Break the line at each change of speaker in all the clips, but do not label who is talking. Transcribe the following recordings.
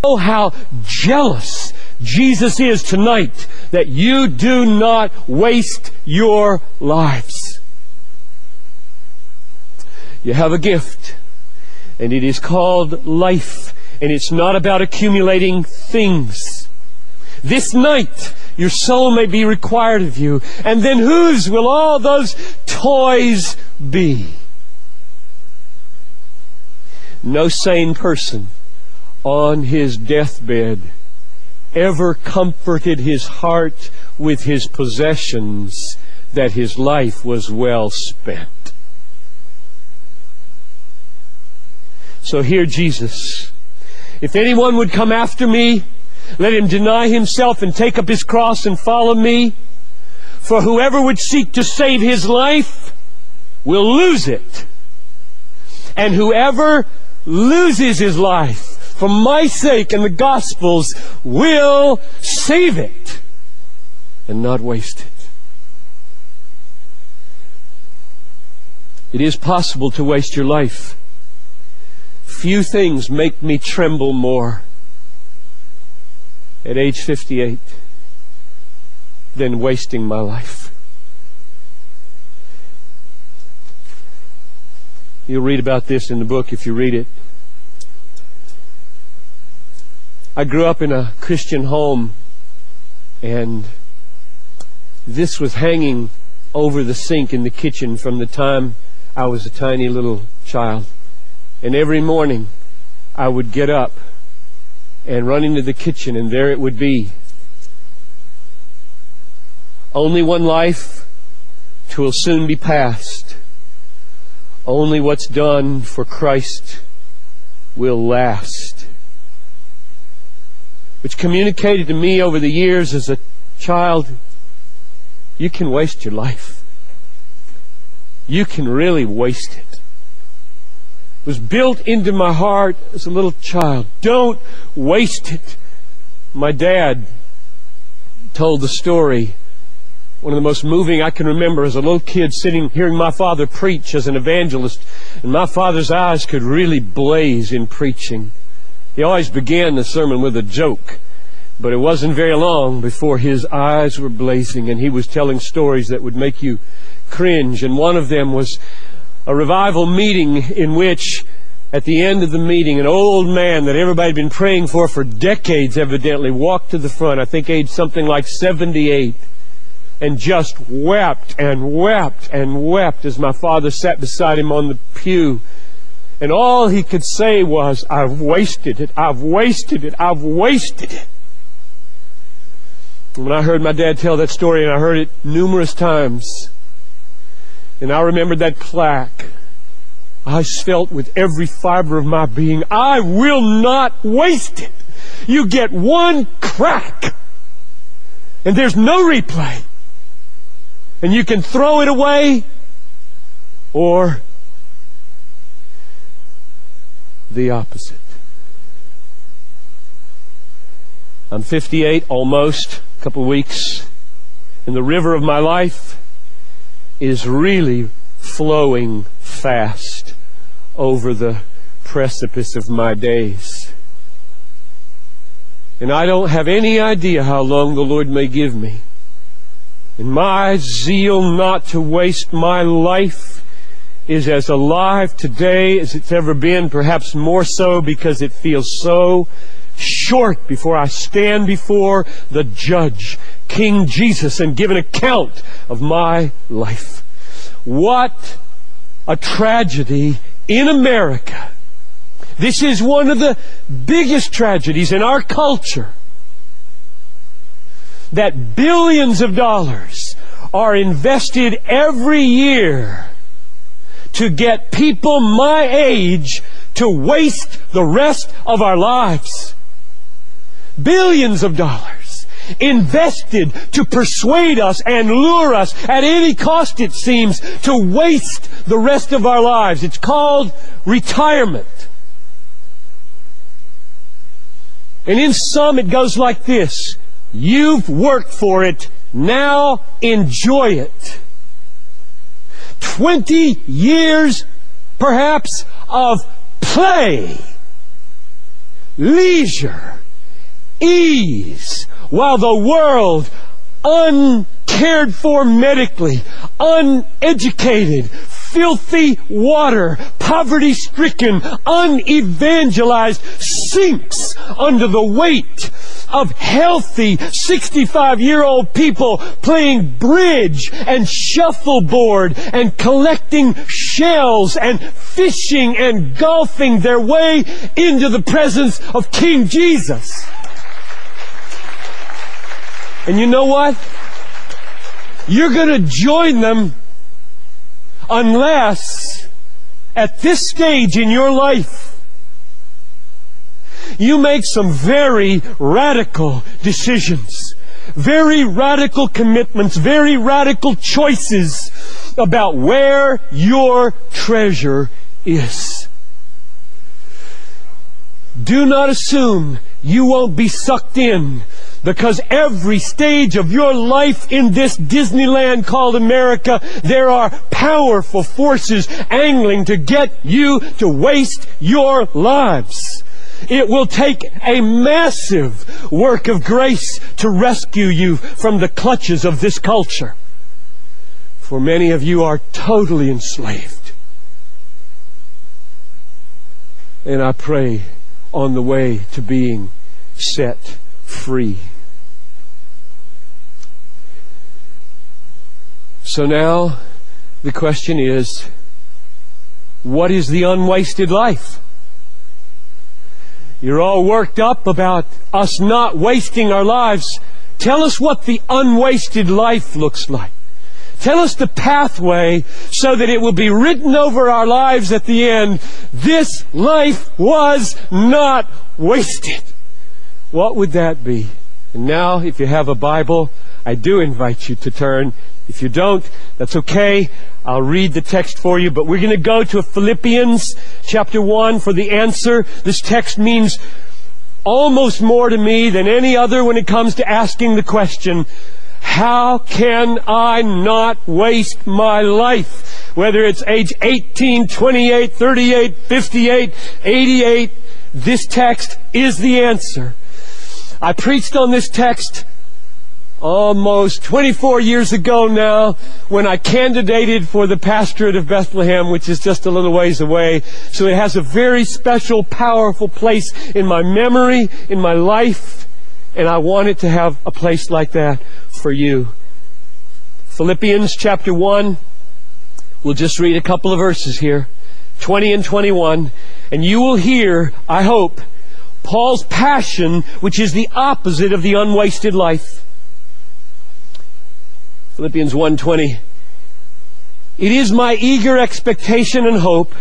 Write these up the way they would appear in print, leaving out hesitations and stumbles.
Oh, how jealous Jesus is tonight that you do not waste your lives. You have a gift, and it is called life, and it's not about accumulating things. This night, your soul may be required of you, and then whose will all those toys be? No sane person on his deathbed ever comforted his heart with his possessions that his life was well spent. So hear Jesus. If anyone would come after me, let him deny himself and take up his cross and follow me. For whoever would seek to save his life will lose it. And whoever loses his life for my sake and the gospel's will save it and not waste it. It is possible to waste your life. Few things make me tremble more at age 58 than wasting my life. You'll read about this in the book if you read it. I grew up in a Christian home, and this was hanging over the sink in the kitchen from the time I was a tiny little child. And every morning I would get up and run into the kitchen, and there it would be. Only one life, 'twill soon be past. Only what's done for Christ will last. Which communicated to me over the years as a child, you can waste your life. You can really waste it. It was built into my heart as a little child. Don't waste it. My dad told the story, one of the most moving I can remember as a little kid, sitting, hearing my father preach as an evangelist, and my father's eyes could really blaze in preaching. He always began the sermon with a joke, but it wasn't very long before his eyes were blazing, and he was telling stories that would make you cringe. And one of them was a revival meeting in which, at the end of the meeting, an old man that everybody had been praying for decades evidently walked to the front, I think aged something like 78, and just wept and wept and wept as my father sat beside him on the pew. And all he could say was, "I've wasted it, I've wasted it, I've wasted it." And when I heard my dad tell that story, and I heard it numerous times, and I remembered that plaque, I felt with every fiber of my being, I will not waste it. You get one crack, and there's no replay. And you can throw it away, or the opposite. I'm 58, almost, a couple of weeks, and the river of my life is really flowing fast over the precipice of my days. And I don't have any idea how long the Lord may give me. And my zeal not to waste my life is as alive today as it's ever been, perhaps more so because it feels so short before I stand before the judge, King Jesus, and give an account of my life. What a tragedy in America. This is one of the biggest tragedies in our culture, that billions of dollars are invested every year to get people my age to waste the rest of our lives. Billions of dollars invested to persuade us and lure us at any cost, it seems, to waste the rest of our lives. It's called retirement. And in some it goes like this: you've worked for it, now enjoy it. 20 years, perhaps, of play, leisure, ease, while the world, uncared for medically, uneducated, filthy water, poverty-stricken, unevangelized, sinks under the weight of healthy 65-year-old people playing bridge and shuffleboard and collecting shells and fishing and golfing their way into the presence of King Jesus. And you know what? You're going to join them unless, at this stage in your life, you make some very radical decisions, very radical commitments, very radical choices about where your treasure is. Do not assume you won't be sucked in, because every stage of your life in this Disneyland called America, there are powerful forces angling to get you to waste your lives. It will take a massive work of grace to rescue you from the clutches of this culture. For many of you are totally enslaved. And I pray on the way to being set free. So now the question is, what is the unwasted life? You're all worked up about us not wasting our lives. Tell us what the unwasted life looks like. Tell us the pathway so that it will be written over our lives at the end. This life was not wasted. What would that be? And now, if you have a Bible, I do invite you to turn. If you don't, that's okay. I'll read the text for you, but we're going to go to Philippians chapter 1 for the answer. This text means almost more to me than any other when it comes to asking the question, how can I not waste my life? Whether it's age 18, 28, 38, 58, 88, this text is the answer. I preached on this text almost 24 years ago now, when I candidated for the pastorate of Bethlehem, which is just a little ways away. So it has a very special, powerful place in my memory, in my life, and I want it to have a place like that for you. Philippians chapter 1, we'll just read a couple of verses here, 20 and 21, and you will hear, I hope, Paul's passion, which is the opposite of the unwasted life. Philippians 1:20. It is my eager expectation and hope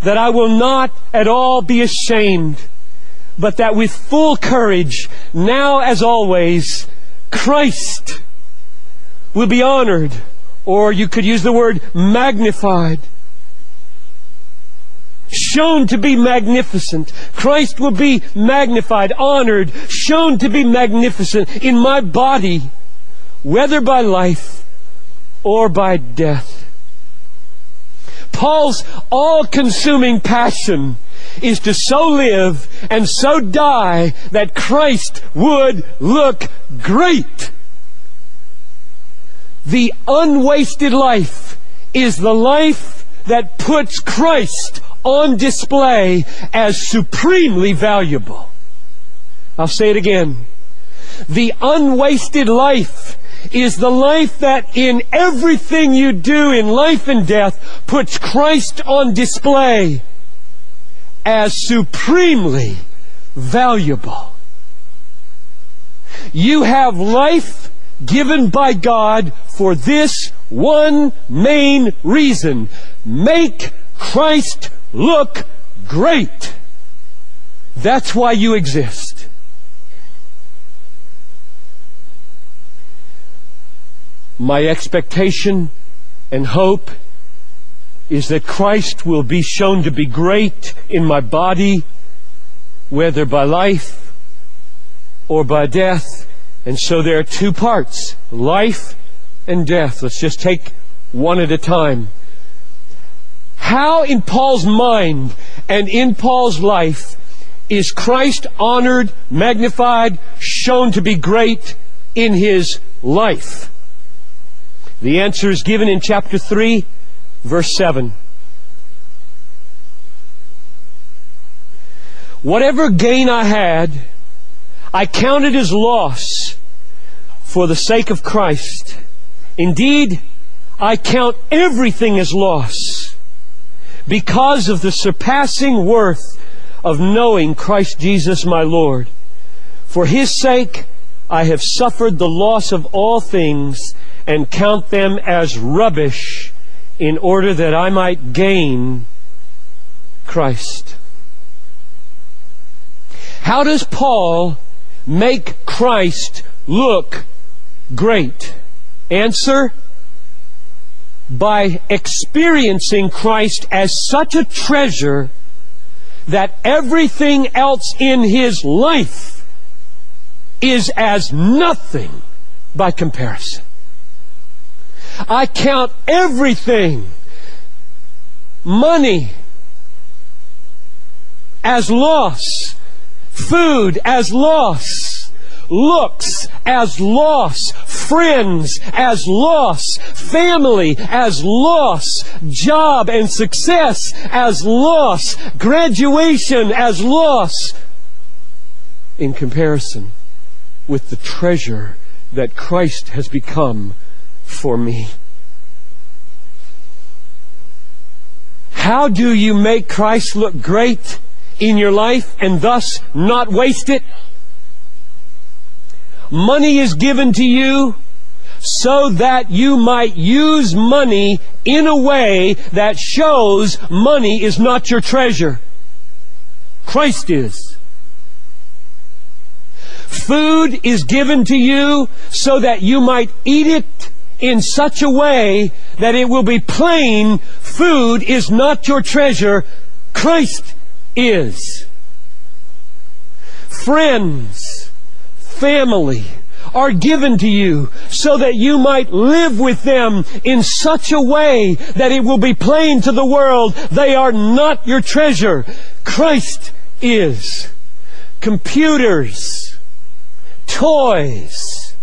that I will not at all be ashamed, but that with full courage, now as always, Christ will be honored, or you could use the word magnified, shown to be magnificent. Christ will be magnified, honored, shown to be magnificent in my body, whether by life or by death. Paul's all-consuming passion is to so live and so die that Christ would look great. The unwasted life is the life that puts Christ on display as supremely valuable. I'll say it again. The unwasted life is the life that in everything you do in life and death puts Christ on display as supremely valuable. You have life given by God for this one main reason: make Christ look great. That's why you exist. My expectation and hope is that Christ will be shown to be great in my body, whether by life or by death. And so there are two parts, life and death. Let's just take one at a time. How in Paul's mind and in Paul's life is Christ honored, magnified, shown to be great in his life? The answer is given in chapter 3, verse 7. Whatever gain I had, I counted as loss for the sake of Christ. Indeed, I count everything as loss because of the surpassing worth of knowing Christ Jesus my Lord. For his sake I have suffered the loss of all things and count them as rubbish in order that I might gain Christ. How does Paul make Christ look great? Answer: by experiencing Christ as such a treasure that everything else in his life is as nothing by comparison. I count everything, money, as loss, food as loss, looks as loss, friends as loss, family as loss, job and success as loss, graduation as loss, in comparison with the treasure that Christ has become for me. How do you make Christ look great in your life and thus not waste it? Money is given to you so that you might use money in a way that shows money is not your treasure. Christ is. Food is given to you so that you might eat it in such a way that it will be plain food is not your treasure. Christ is. Friends, family are given to you so that you might live with them in such a way that it will be plain to the world they are not your treasure. Christ is. Computers, toys,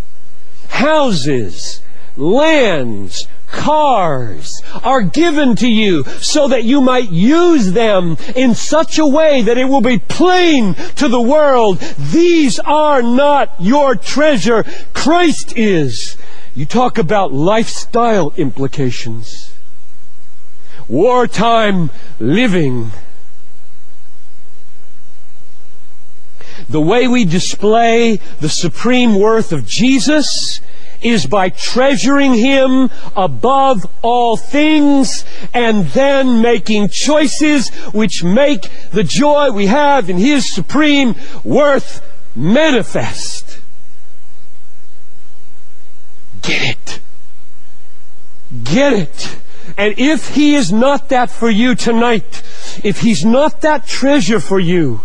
houses, lands, cars are given to you so that you might use them in such a way that it will be plain to the world. These are not your treasure. Christ is. You talk about lifestyle implications. Wartime living. The way we display the supreme worth of Jesus is by treasuring him above all things and then making choices which make the joy we have in his supreme worth manifest. Get it. Get it. And if he is not that for you tonight, if he's not that treasure for you,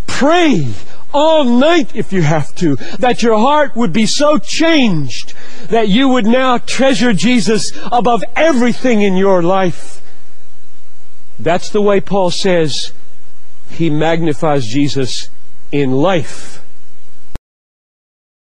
pray all night if you have to, that your heart would be so changed that you would now treasure Jesus above everything in your life. That's the way Paul says he magnifies Jesus in life.